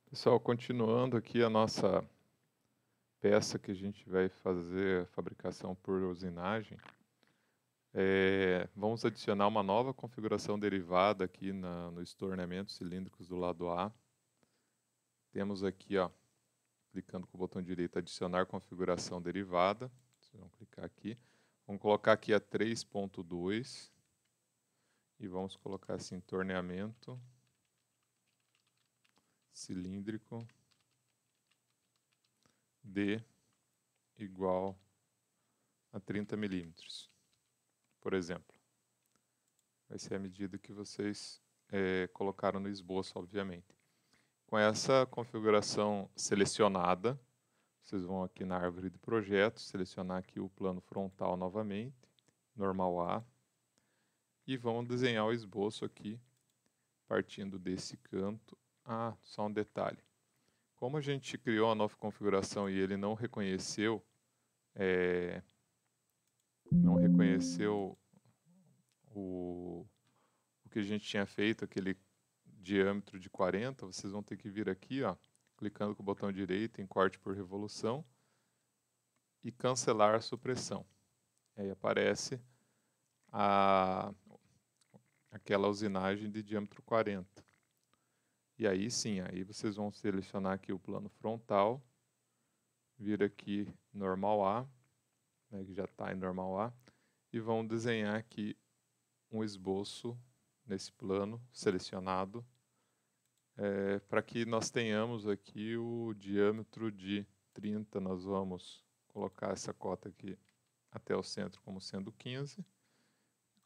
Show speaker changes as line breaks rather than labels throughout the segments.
Pessoal, continuando aqui a nossa peça que a gente vai fazer a fabricação por usinagem, vamos adicionar uma nova configuração derivada aqui nos torneamentos cilíndricos do lado A. Temos aqui, ó, clicando com o botão direito, adicionar configuração derivada. Vocês vão clicar aqui. Vamos colocar aqui a 3.2 e vamos colocar assim, torneamento cilíndrico D igual a 30 milímetros, por exemplo. Vai ser a medida que vocês colocaram no esboço, obviamente. Com essa configuração selecionada, vocês vão aqui na árvore de projetos, selecionar aqui o plano frontal novamente, normal A, e vão desenhar o esboço aqui, partindo desse canto. Ah, só um detalhe. Como a gente criou a nova configuração e ele não reconheceu o que a gente tinha feito, aquele diâmetro de 40, vocês vão ter que vir aqui, ó, clicando com o botão direito em corte por revolução e cancelar a supressão. Aí aparece aquela usinagem de diâmetro 40. E aí sim, aí vocês vão selecionar aqui o plano frontal, vir aqui normal A, né, que já está em normal A, e vão desenhar aqui um esboço nesse plano selecionado, para que nós tenhamos aqui o diâmetro de 30, nós vamos colocar essa cota aqui até o centro como sendo 15.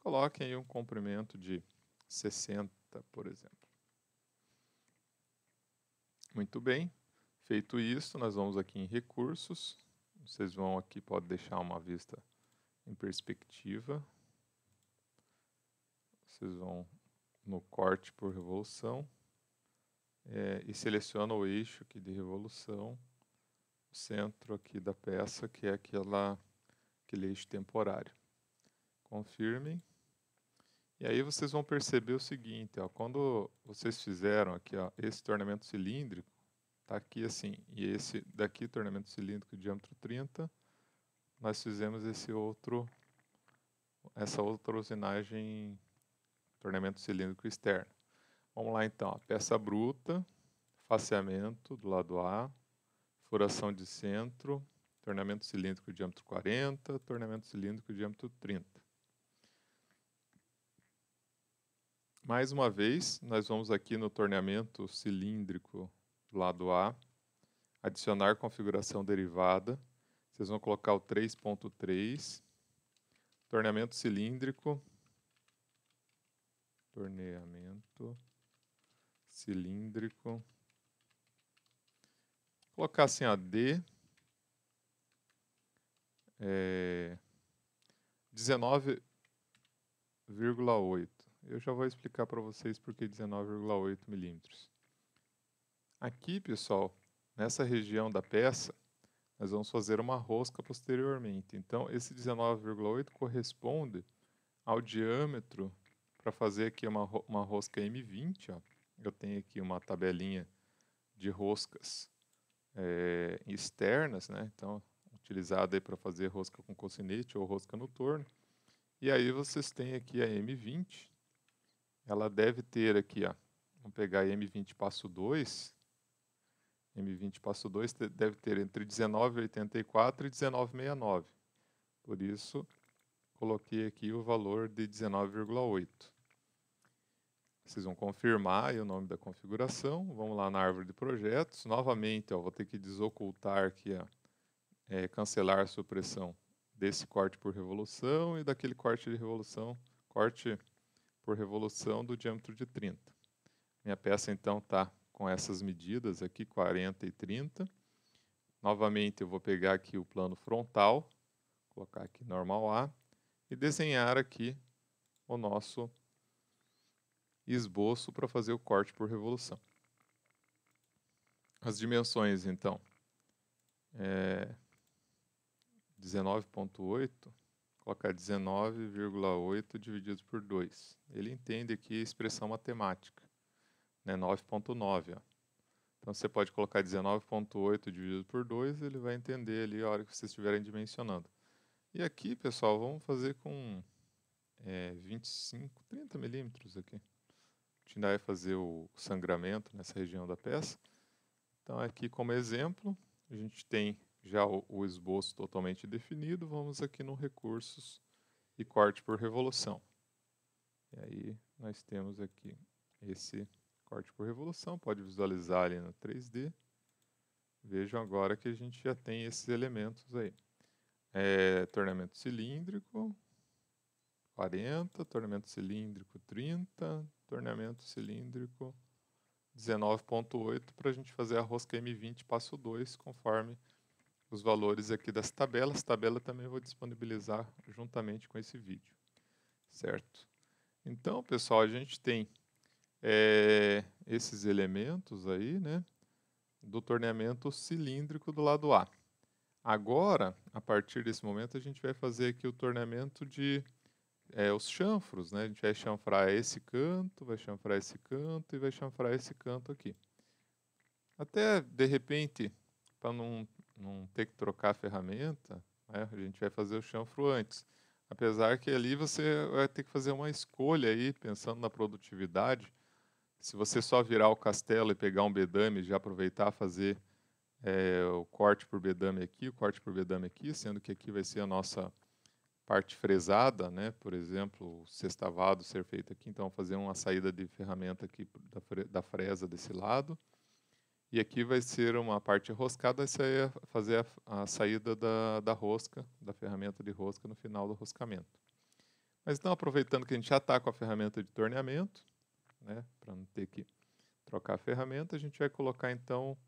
Coloquem aí um comprimento de 60, por exemplo. Muito bem. Feito isso, nós vamos aqui em recursos. Vocês vão aqui, pode deixar uma vista em perspectiva. Vocês vão no corte por revolução. E seleciona o eixo aqui de revolução, o centro aqui da peça, que é aquele eixo temporário. Confirmem. E aí vocês vão perceber o seguinte, ó, quando vocês fizeram aqui, ó, esse torneamento cilíndrico, tá aqui assim, e esse daqui, torneamento cilíndrico de diâmetro 30, nós fizemos essa outra usinagem, torneamento cilíndrico externo. Vamos lá então, ó, peça bruta, faceamento do lado A, furação de centro, torneamento cilíndrico de diâmetro 40, torneamento cilíndrico de diâmetro 30. Mais uma vez, nós vamos aqui no torneamento cilíndrico do lado A, adicionar configuração derivada. Vocês vão colocar o 3.3, torneamento cilíndrico, colocar assim a D, 19,8. Eu já vou explicar para vocês por que 19,8 milímetros. Aqui, pessoal, nessa região da peça, nós vamos fazer uma rosca posteriormente. Então, esse 19,8 corresponde ao diâmetro para fazer aqui uma rosca M20. Ó. Eu tenho aqui uma tabelinha de roscas externas, né? Então, utilizada para fazer rosca com cocinete ou rosca no torno. E aí vocês têm aqui a M20. Ela deve ter aqui, ó, vamos pegar a M20 passo 2. M20 passo 2 deve ter entre 19,84 e 19,69. Por isso, coloquei aqui o valor de 19,8. Vocês vão confirmar aí o nome da configuração. Vamos lá na árvore de projetos. Novamente, ó, vou ter que desocultar aqui, ó, cancelar a supressão desse corte por revolução e daquele corte por revolução do diâmetro de 30. Minha peça então está com essas medidas aqui, 40 e 30. Novamente eu vou pegar aqui o plano frontal, colocar aqui normal A e desenhar aqui o nosso esboço para fazer o corte por revolução. As dimensões então, 19,8, colocar 19,8 dividido por 2. Ele entende aqui a expressão matemática, né, 9,9. Então você pode colocar 19,8 dividido por 2, ele vai entender ali a hora que vocês estiverem dimensionando. E aqui, pessoal, vamos fazer com 25, 30 milímetros aqui. A gente ainda vai fazer o sangramento nessa região da peça. Então aqui como exemplo, a gente tem já o esboço totalmente definido. Vamos aqui no recursos e corte por revolução. E aí nós temos aqui esse corte por revolução, pode visualizar ali no 3D. Vejam agora que a gente já tem esses elementos aí. Torneamento cilíndrico, 40, torneamento cilíndrico 30, torneamento cilíndrico 19,8 para a gente fazer a rosca M20 passo 2, conforme os valores aqui das tabelas. Tabela também vou disponibilizar juntamente com esse vídeo, certo? Então, pessoal, a gente tem esses elementos aí, né, do torneamento cilíndrico do lado A. Agora, a partir desse momento, a gente vai fazer aqui o torneamento de os chanfros, né? A gente vai chanfrar esse canto, vai chanfrar esse canto e vai chanfrar esse canto aqui. Até, de repente, para não ter que trocar a ferramenta, né, a gente vai fazer o chanfro antes. Apesar que ali você vai ter que fazer uma escolha aí, pensando na produtividade. Se você só virar o castelo e pegar um bedame e já aproveitar fazer o corte por bedame aqui, o corte por bedame aqui, sendo que aqui vai ser a nossa parte fresada, né? Por exemplo, o sextavado ser feito aqui, então fazer uma saída de ferramenta aqui da fresa desse lado. E aqui vai ser uma parte roscada, isso aí é fazer a saída da rosca, da ferramenta de rosca no final do roscamento. Mas então, aproveitando que a gente já está com a ferramenta de torneamento, né? Para não ter que trocar a ferramenta, a gente vai colocar então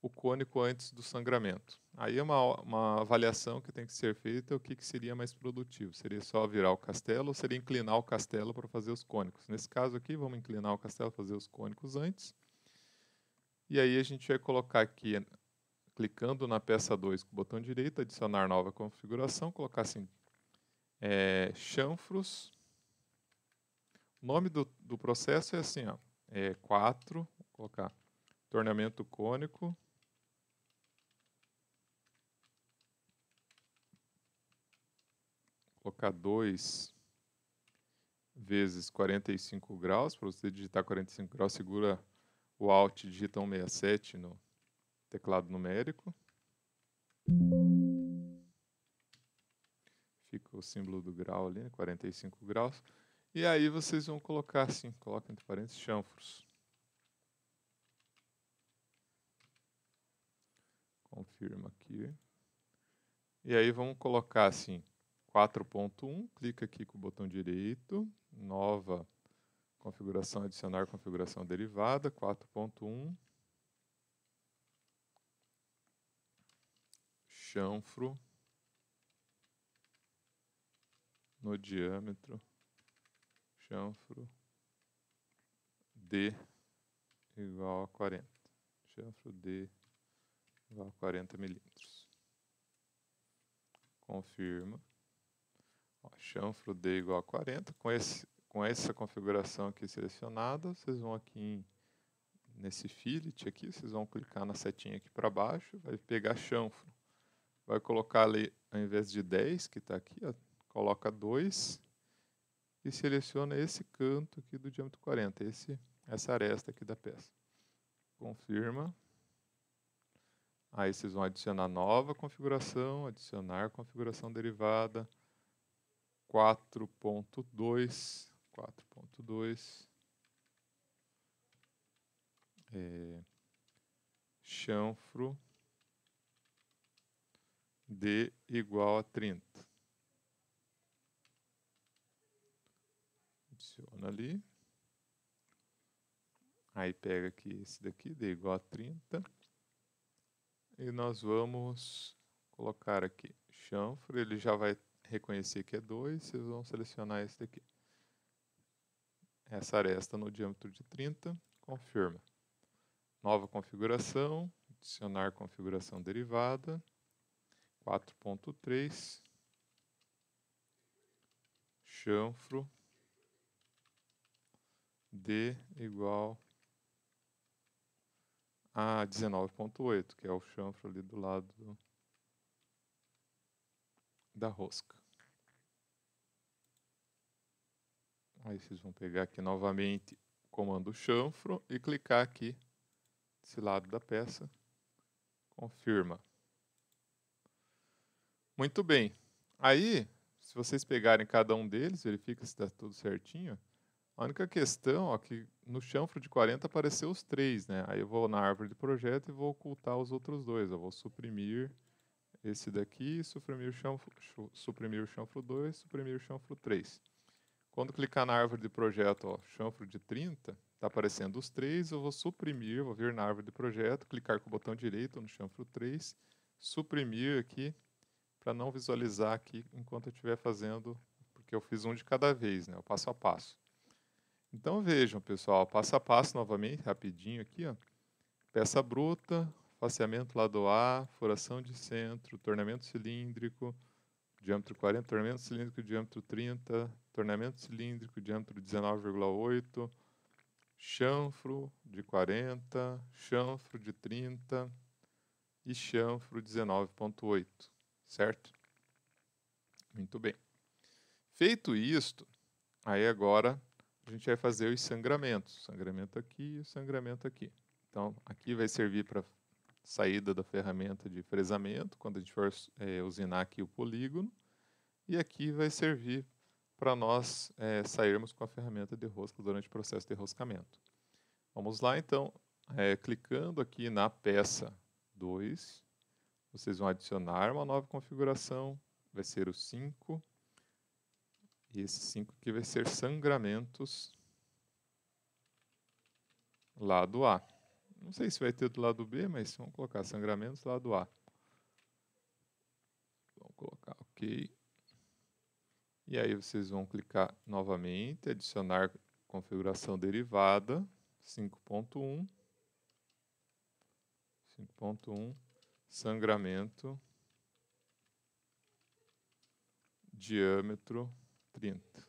o cônico antes do sangramento. Aí é uma avaliação que tem que ser feita, o que seria mais produtivo. Seria só virar o castelo ou seria inclinar o castelo para fazer os cônicos? Nesse caso aqui, vamos inclinar o castelo, fazer os cônicos antes. E aí a gente vai colocar aqui, clicando na peça 2 com o botão direito, adicionar nova configuração, colocar assim, chanfros. O nome do processo é assim, ó, 4, vou colocar torneamento cônico, colocar 2 vezes 45 graus. Para você digitar 45 graus, segura o Alt e digita 167 no teclado numérico. Fica o símbolo do grau ali, 45 graus. E aí vocês vão colocar assim, coloca entre parênteses, chanfros. Confirma aqui. E aí vamos colocar assim, 4.1, clica aqui com o botão direito, nova configuração, adicionar configuração derivada, 4.1, chanfro no diâmetro, chanfro D igual a 40. Chanfro D igual a 40 milímetros. Confirma. Ó, chanfro D igual a 40. Com essa configuração aqui selecionada, vocês vão aqui nesse fillet aqui, vocês vão clicar na setinha aqui para baixo, vai pegar chanfro. Vai colocar ali, ao invés de 10, que está aqui, ó, coloca 2 e seleciona esse canto aqui do diâmetro 40, essa aresta aqui da peça. Confirma. Aí vocês vão adicionar nova configuração, adicionar configuração derivada, 4.2, chanfro D igual a 30. Adiciona ali. Aí pega aqui esse daqui, D igual a 30. E nós vamos colocar aqui chanfro, ele já vai reconhecer que é 2, vocês vão selecionar esse daqui. Essa aresta no diâmetro de 30, confirma. Nova configuração, adicionar configuração derivada, 4.3, chanfro D igual a 19.8, que é o chanfro ali do lado da rosca. Aí vocês vão pegar aqui novamente o comando chanfro e clicar aqui desse lado da peça. Confirma. Muito bem. Aí, se vocês pegarem cada um deles, verifica se está tudo certinho. A única questão é que no chanfro de 40 apareceu os 3, né? Aí eu vou na árvore de projeto e vou ocultar os outros 2. Eu vou suprimir esse daqui, suprimir o chanfro 2, suprimir o chanfro 3. Quando clicar na árvore de projeto, ó, chanfro de 30, está aparecendo os 3, eu vou suprimir, vou vir na árvore de projeto, clicar com o botão direito no chanfro 3, suprimir aqui, para não visualizar aqui enquanto eu estiver fazendo, porque eu fiz um de cada vez, né, o passo a passo. Então vejam, pessoal, passo a passo novamente, rapidinho aqui, ó. Peça bruta, faceamento lado A, furação de centro, torneamento cilíndrico, diâmetro 40, torneamento cilíndrico, diâmetro 30, torneamento cilíndrico, diâmetro 19,8, chanfro de 40, chanfro de 30 e chanfro 19,8, certo? Muito bem. Feito isto, aí agora a gente vai fazer os sangramentos. Sangramento aqui e sangramento aqui. Então, aqui vai servir para saída da ferramenta de fresamento, quando a gente for usinar aqui o polígono. E aqui vai servir para nós sairmos com a ferramenta de rosca durante o processo de roscamento. Vamos lá, então. Clicando aqui na peça 2, vocês vão adicionar uma nova configuração. Vai ser o 5. E esse 5 aqui vai ser sangramentos lado A. Não sei se vai ter do lado B, mas vamos colocar sangramentos lado A. Vamos colocar OK. E aí vocês vão clicar novamente, adicionar configuração derivada, 5.1. 5.1, sangramento, diâmetro 30.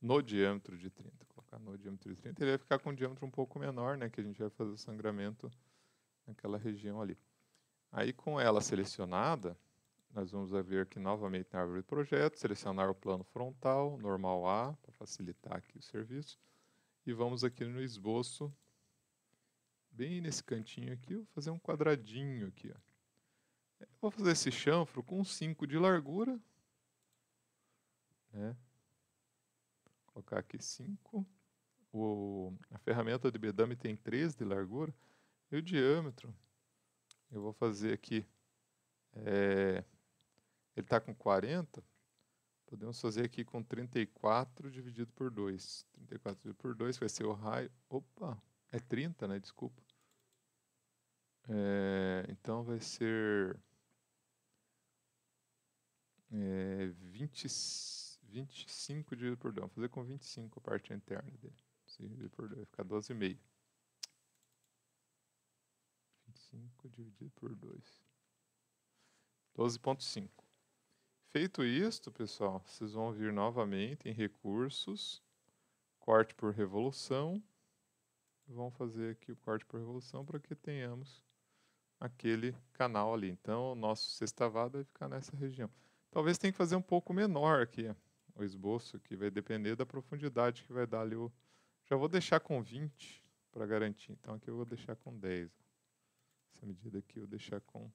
No diâmetro de 30, colocar no diâmetro de 30, ele vai ficar com um diâmetro um pouco menor, né, que a gente vai fazer o sangramento naquela região ali. Aí com ela selecionada, nós vamos ver aqui novamente na árvore de projeto, selecionar o plano frontal, normal A, para facilitar aqui o serviço, e vamos aqui no esboço, bem nesse cantinho aqui, vou fazer um quadradinho aqui, ó. Vou fazer esse chanfro com 5 de largura, né? Colocar aqui 5. A ferramenta de bedame tem 3 de largura. E o diâmetro, eu vou fazer aqui, ele está com 40, podemos fazer aqui com 34 dividido por 2. 34 dividido por 2 vai ser o raio, opa, é 30, né, desculpa. Então vai ser 25 dividido por 2. Vamos fazer com 25 a parte interna dele. Dividido por 2 vai ficar 12,5. 25 dividido por 2. 12,5. Feito isto, pessoal, vocês vão vir novamente em recursos, corte por revolução. Vão fazer aqui o corte por revolução para que tenhamos aquele canal ali. Então, o nosso sextavado vai ficar nessa região. Talvez tenha que fazer um pouco menor aqui, o esboço, que vai depender da profundidade que vai dar ali. Já vou deixar com 20 para garantir. Então, aqui eu vou deixar com 10. Essa medida aqui eu vou deixar com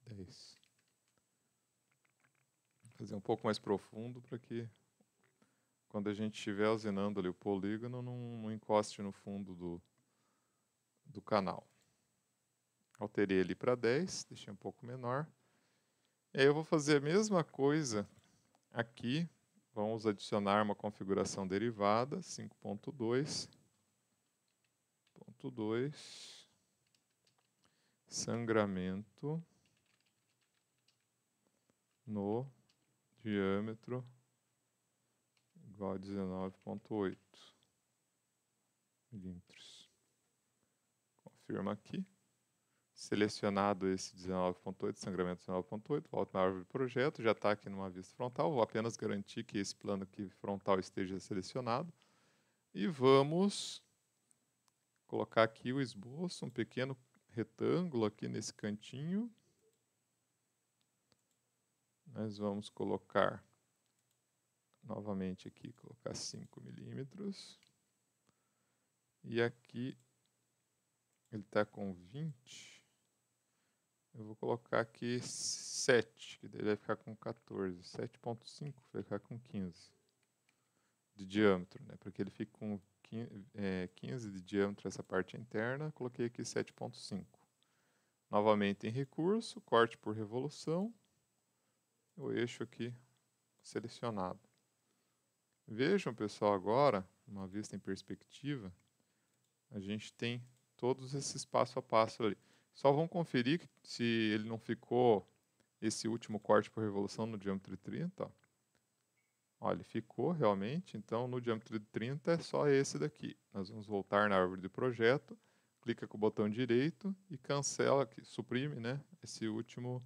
10. Vou fazer um pouco mais profundo para que quando a gente estiver usinando ali o polígono não encoste no fundo do canal. Alterei ele para 10, deixei um pouco menor. E aí eu vou fazer a mesma coisa aqui. Vamos adicionar uma configuração derivada, 5.2. Sangramento no diâmetro igual a 19,8 milímetros. Confirma aqui. Selecionado esse 19,8, sangramento 19,8, volto na árvore do projeto, já está aqui numa vista frontal, vou apenas garantir que esse plano aqui frontal esteja selecionado. E vamos colocar aqui o esboço, um pequeno retângulo aqui nesse cantinho. Nós vamos colocar novamente aqui, colocar 5 milímetros. E aqui ele está com 20. Eu vou colocar aqui 7, que daí vai ficar com 14. 7,5 vai ficar com 15 de diâmetro, né? Para que ele fique com 15 de diâmetro essa parte interna, coloquei aqui 7,5. Novamente em recurso, corte por revolução, o eixo aqui selecionado. Vejam, pessoal, agora, uma vista em perspectiva, a gente tem todos esses passo a passo ali. Só vamos conferir se ele não ficou esse último corte por revolução no diâmetro de 30. Ó. Olha, ele ficou realmente, então no diâmetro de 30 é só esse daqui. Nós vamos voltar na árvore de projeto, clica com o botão direito e cancela, aqui, suprime, né, esse último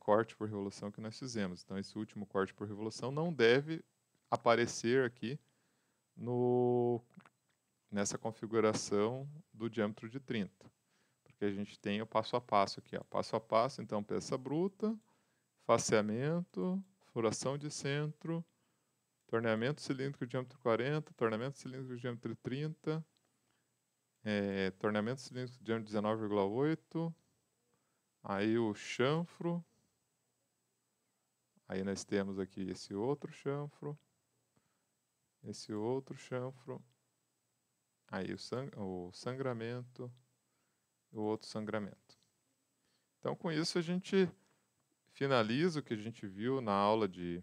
corte por revolução que nós fizemos. Então esse último corte por revolução não deve aparecer aqui nessa configuração do diâmetro de 30. Porque a gente tem o passo a passo aqui. Ó. Passo a passo, então, peça bruta, faceamento, furação de centro, torneamento cilíndrico de diâmetro 40, torneamento cilíndrico de diâmetro 30, torneamento cilíndrico de diâmetro 19,8, aí o chanfro, aí nós temos aqui esse outro chanfro, aí o sangramento, o outro sangramento. Então, com isso, a gente finaliza o que a gente viu na aula de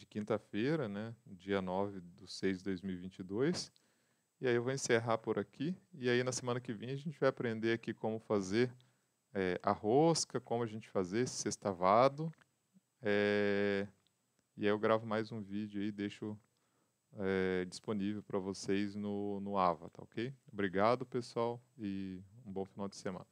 quinta-feira, né, dia 9/6/2022. E aí eu vou encerrar por aqui. E aí na semana que vem a gente vai aprender aqui como fazer a rosca, como a gente fazer esse sextavado. E aí eu gravo mais um vídeo e deixo disponível para vocês no Ava, tá ok? Obrigado, pessoal, e um bom final de semana.